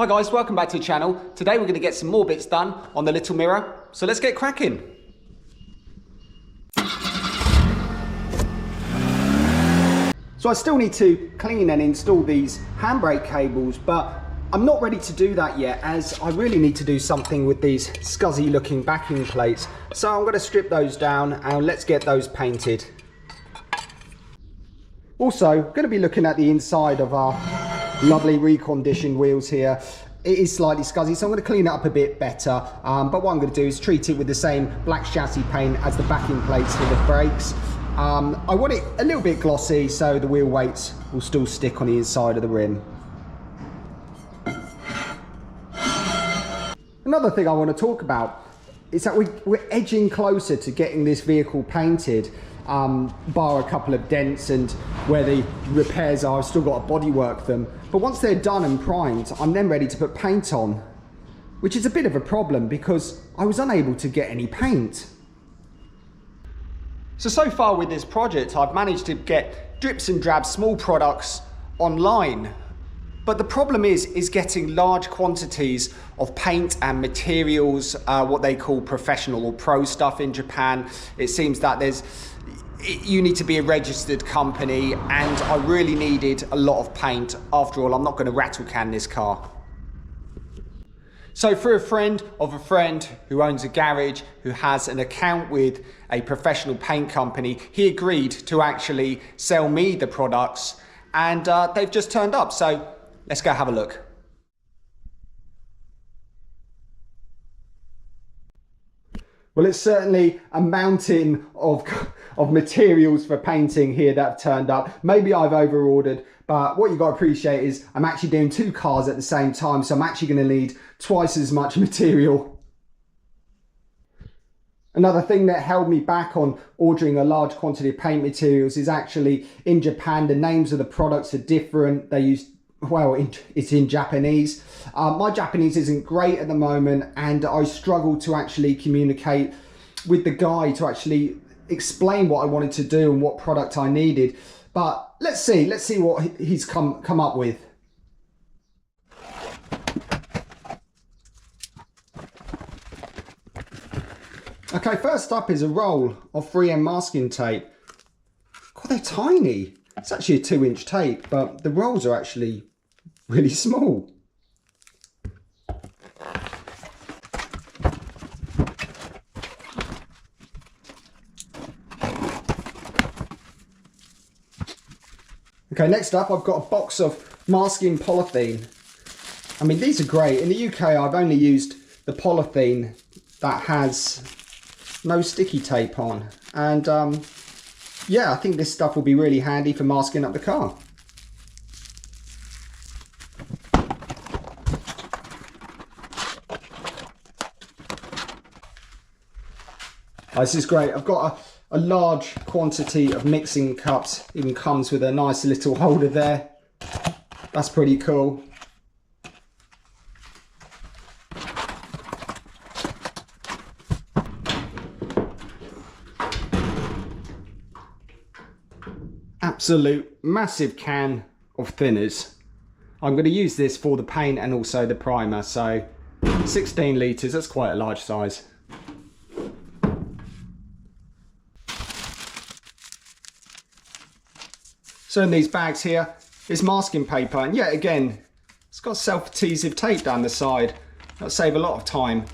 Hi guys, welcome back to the channel. Today we're going to get some more bits done on the little Mira, so let's get cracking. So I still need to clean and install these handbrake cables, but I'm not ready to do that yet as I really need to do something with these scuzzy looking backing plates. So I'm going to strip those down and let's get those painted. Also, going to be looking at the inside of our lovely reconditioned wheels here. It is slightly scuzzy, so I'm going to clean it up a bit better. But what I'm going to do is treat it with the same black chassis paint as the backing plates for the brakes. I want it a little bit glossy so the wheel weights will still stick on the inside of the rim. Another thing I want to talk about is that we're edging closer to getting this vehicle painted. Bar a couple of dents and where the repairs are, I've still got to bodywork them. But once they're done and primed, I'm then ready to put paint on, which is a bit of a problem because I was unable to get any paint. So far with this project, I've managed to get drips and drabs small products online. But the problem is getting large quantities of paint and materials, what they call professional or pro stuff in Japan. It seems that you need to be a registered company, and I really needed a lot of paint. After all, I'm not going to rattle can this car. So through a friend of a friend who owns a garage, who has an account with a professional paint company, he agreed to actually sell me the products, and they've just turned up. So let's go have a look. Well, it's certainly a mountain of materials for painting here that have turned up. Maybe I've over-ordered, but what you've got to appreciate is I'm actually doing two cars at the same time, so I'm actually going to need twice as much material. Another thing that held me back on ordering a large quantity of paint materials is actually in Japan, the names of the products are different. They use, well, it's in Japanese. My Japanese isn't great at the moment, and I struggled to actually communicate with the guy to actually explain what I wanted to do and what product I needed. But let's see what he's come up with. Okay, first up is a roll of 3M masking tape. God, they're tiny. It's actually a 2-inch tape, but the rolls are actually really small. Okay, next up I've got a box of masking polythene. I mean, these are great. In the UK I've only used the polythene that has no sticky tape on, and yeah, I think this stuff will be really handy for masking up the car. Oh, this is great. I've got a large quantity of mixing cups. Even comes with a nice little holder there. That's pretty cool. Absolute massive can of thinners. I'm going to use this for the paint and also the primer. So 16 litres, that's quite a large size. So in these bags here is masking paper, and yet again it's got self-adhesive tape down the side. That'll save a lot of time.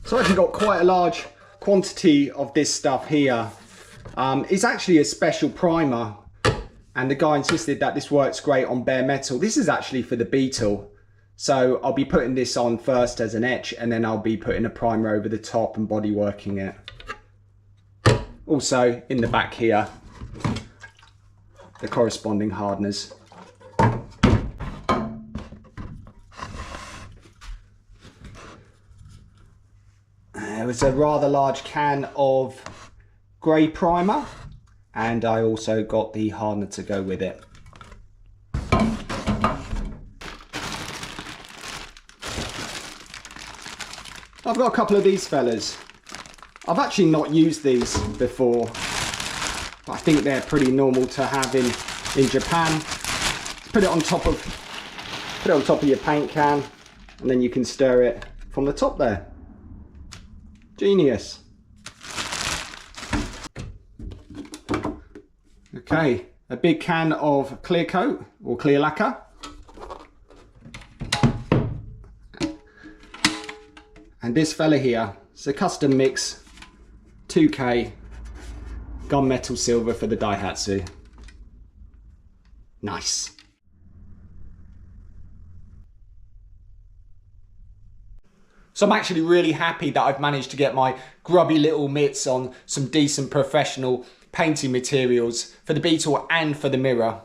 So I've actually got quite a large quantity of this stuff here. It's actually a special primer, and the guy insisted that this works great on bare metal. This is actually for the Beetle. So I'll be putting this on first as an etch, and then I'll be putting a primer over the top and body working it. Also in the back here, the corresponding hardeners. There was a rather large can of grey primer, and I also got the hardener to go with it. I've got a couple of these fellas. I've actually not used these before, but I think they're pretty normal to have in Japan. Put it on top of your paint can, and then you can stir it from the top there. Genius. Okay, a big can of clear coat or clear lacquer. And this fella here, it's a custom mix, 2K gunmetal silver for the Daihatsu. Nice. So I'm actually really happy that I've managed to get my grubby little mitts on some decent professional painting materials for the Beetle and for the Mira.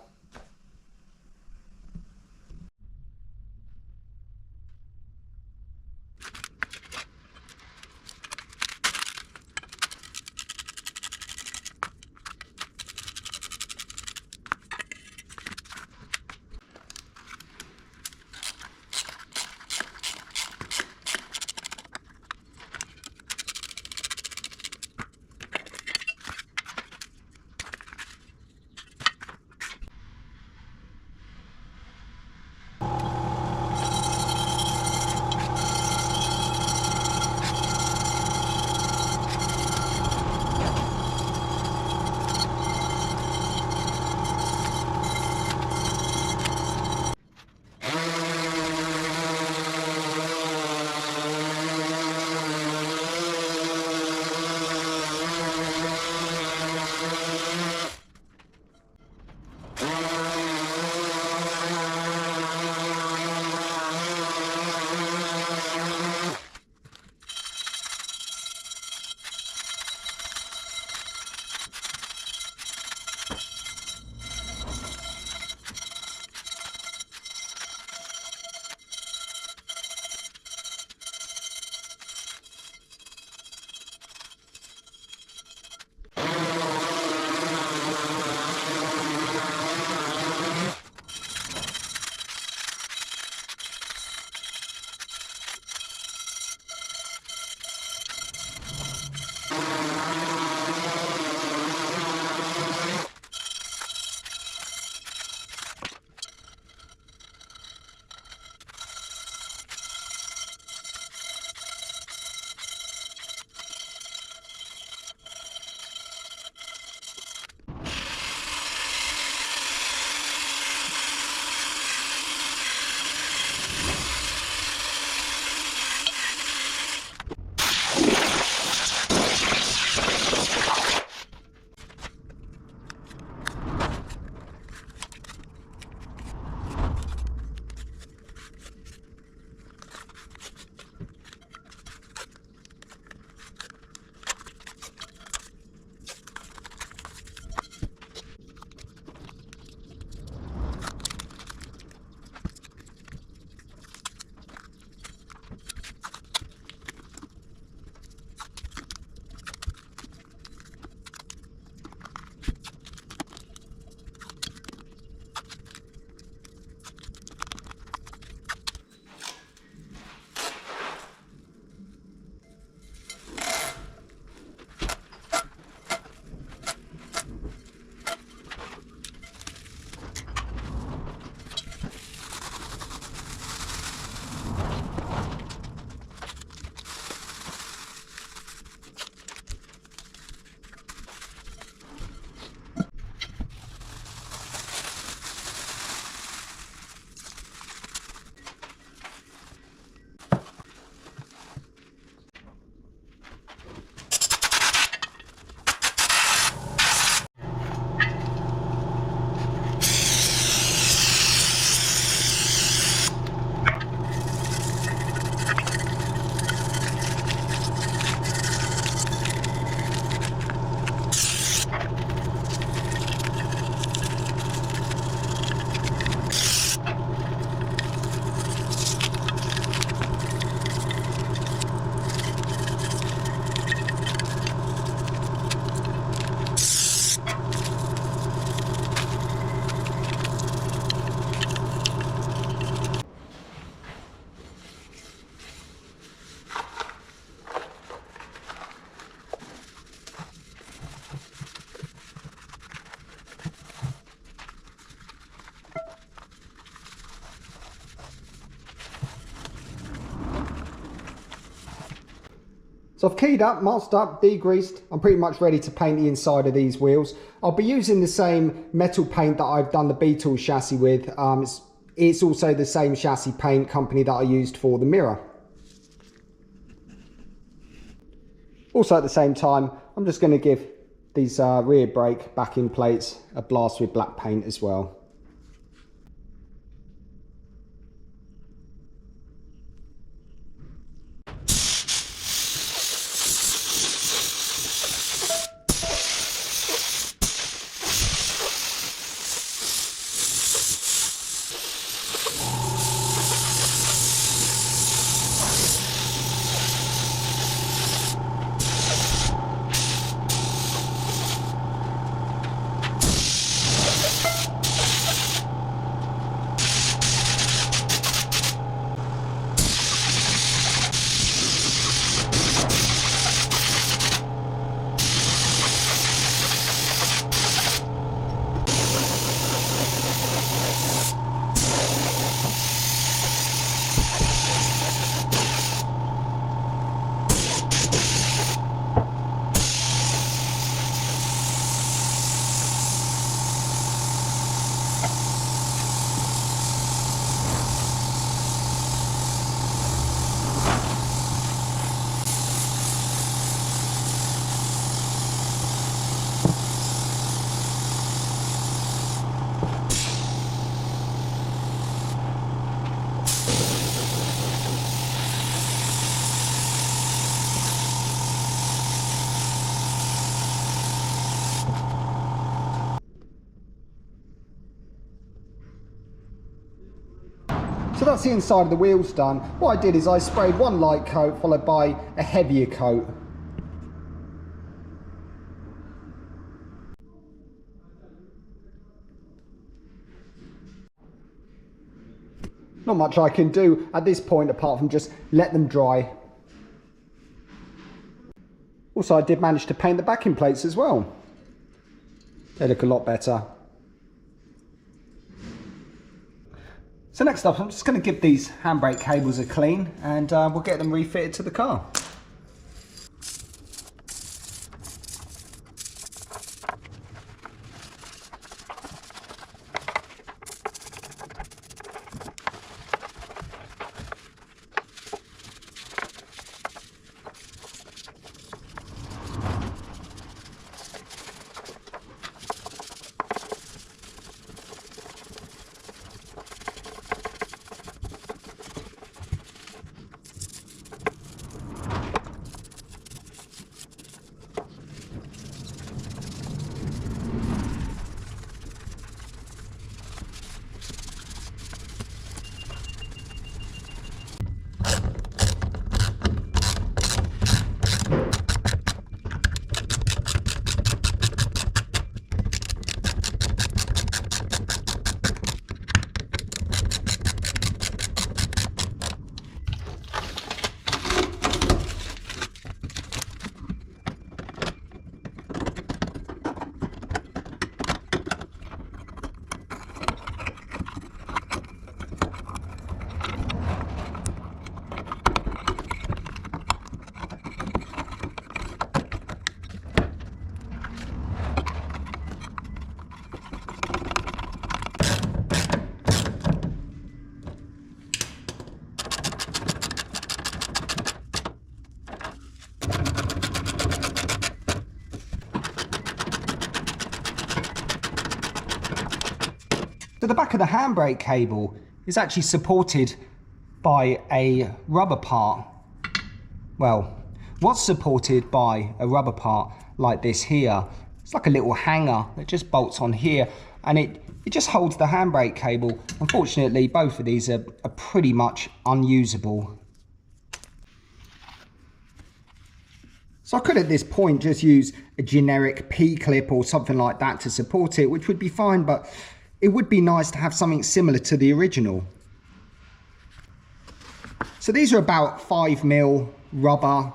So I've keyed up, masked up, degreased. I'm pretty much ready to paint the inside of these wheels. I'll be using the same metal paint that I've done the Beetle chassis with. It's also the same chassis paint company that I used for the Mira. Also at the same time, I'm just going to give these rear brake backing plates a blast with black paint as well. So that's the inside of the wheels done. What I did is I sprayed one light coat followed by a heavier coat. Not much I can do at this point apart from just let them dry. Also I did manage to paint the backing plates as well. They look a lot better. So next up, I'm just going to give these handbrake cables a clean and we'll get them refitted to the car. So the back of the handbrake cable is actually supported by a rubber part. Well, what's supported by a rubber part like this here. It's like a little hanger that just bolts on here and it just holds the handbrake cable. Unfortunately, both of these are pretty much unusable. So I could at this point just use a generic P-clip or something like that to support it, which would be fine, but it would be nice to have something similar to the original. So these are about 5mm rubber,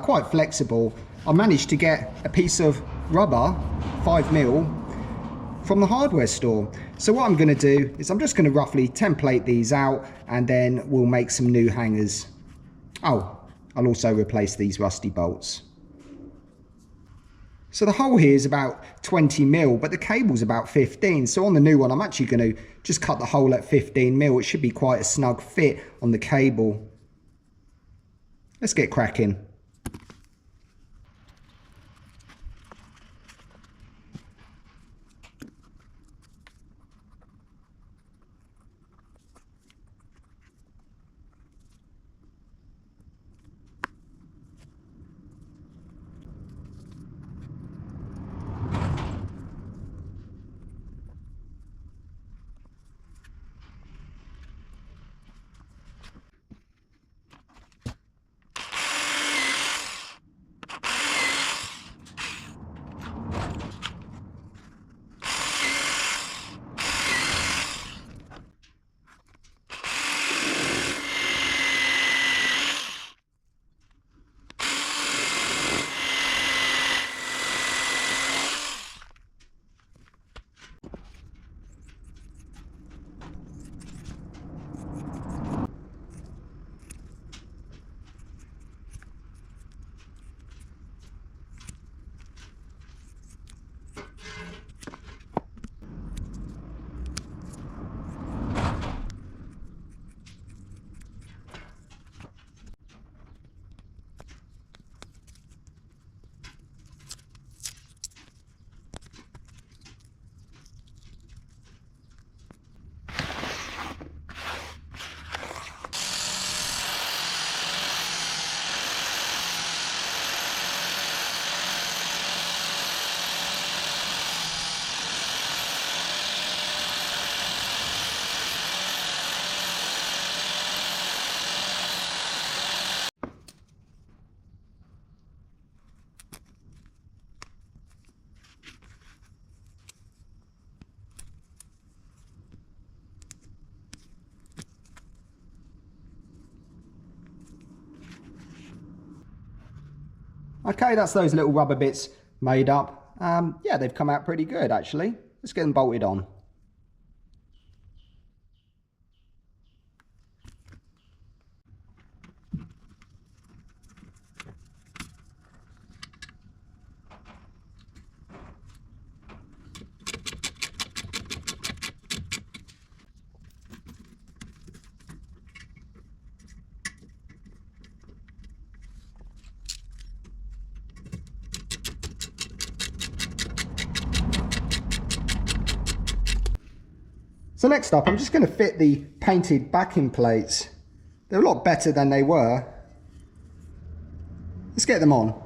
quite flexible. I managed to get a piece of rubber, 5mm, from the hardware store. So what I'm going to do is I'm just going to roughly template these out and then we'll make some new hangers. Oh, I'll also replace these rusty bolts. So the hole here is about 20 mil, but the cable's about 15. So on the new one, I'm actually going to just cut the hole at 15 mil. It should be quite a snug fit on the cable. Let's get cracking. Okay, that's those little rubber bits made up. Yeah, they've come out pretty good actually. Let's get them bolted on. So next up, I'm just going to fit the painted backing plates. They're a lot better than they were. Let's get them on.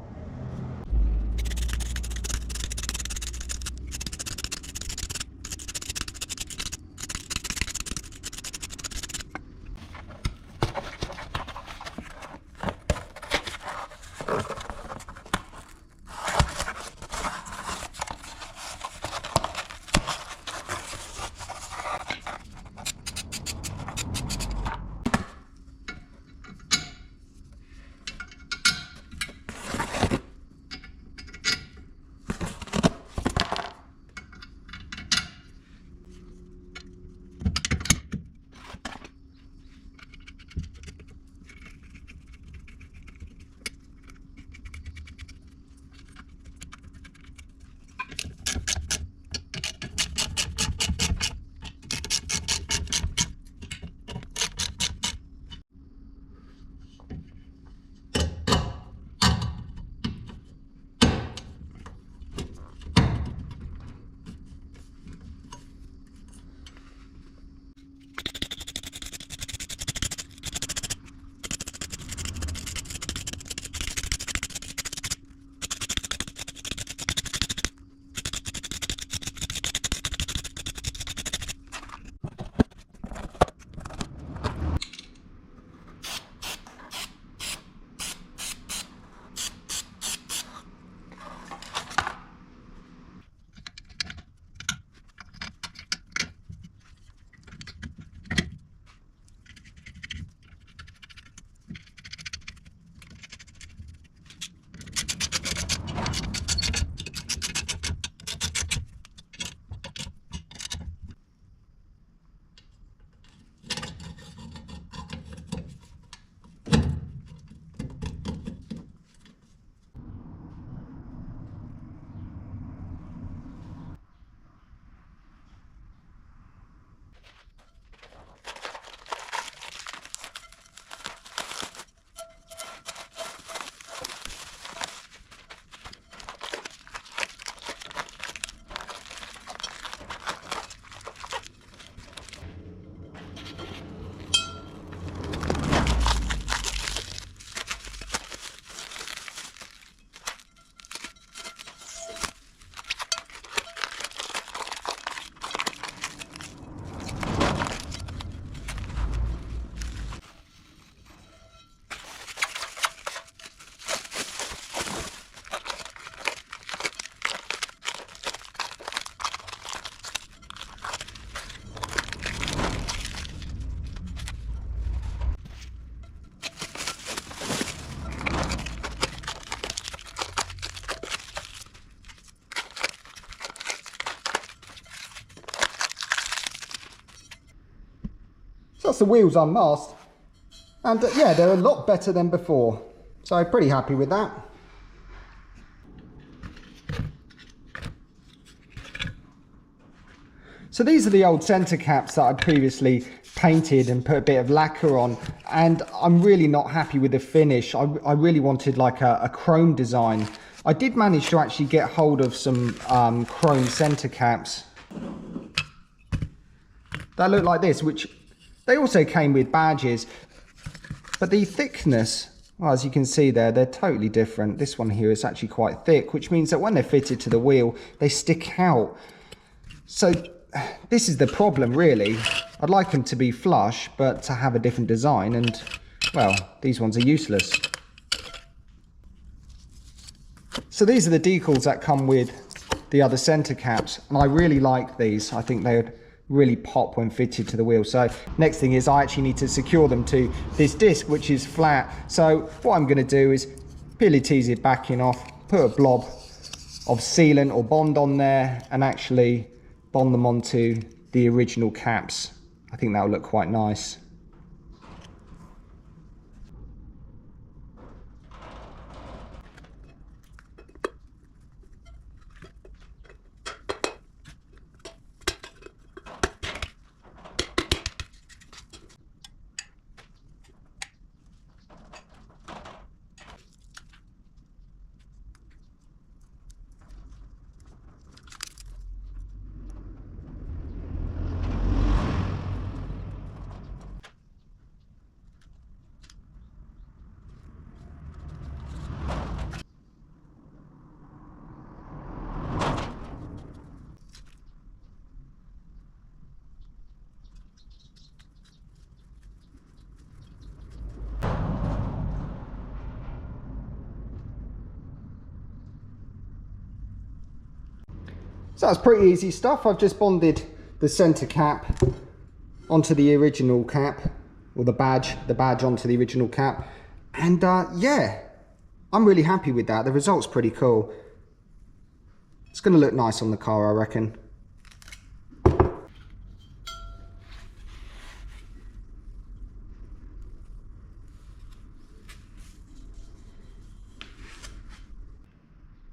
So that's the wheels unmasked. And yeah, they're a lot better than before. So pretty happy with that. So these are the old centre caps that I previously painted and put a bit of lacquer on, and I'm really not happy with the finish. I really wanted like a chrome design. I did manage to actually get hold of some chrome centre caps that look like this, which they also came with badges, but the thickness, well, as you can see there, they're totally different. This one here is actually quite thick, which means that when they're fitted to the wheel, they stick out. So this is the problem, really. I'd like them to be flush, but to have a different design, and well, these ones are useless. So these are the decals that come with the other centre caps, and I really like these. I think they would really pop when fitted to the wheel. So next thing is I actually need to secure them to this disc, which is flat. So what I'm going to do is peel it backing off, put a blob of sealant or bond on there, and actually bond them onto the original caps. I think that will look quite nice. So that's pretty easy stuff. I've just bonded the centre cap onto the original cap, or the badge onto the original cap, and yeah, I'm really happy with that. The result's pretty cool. It's going to look nice on the car, I reckon.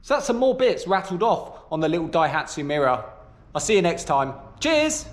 So that's some more bits rattled off on the little Daihatsu Mira. I'll see you next time. Cheers!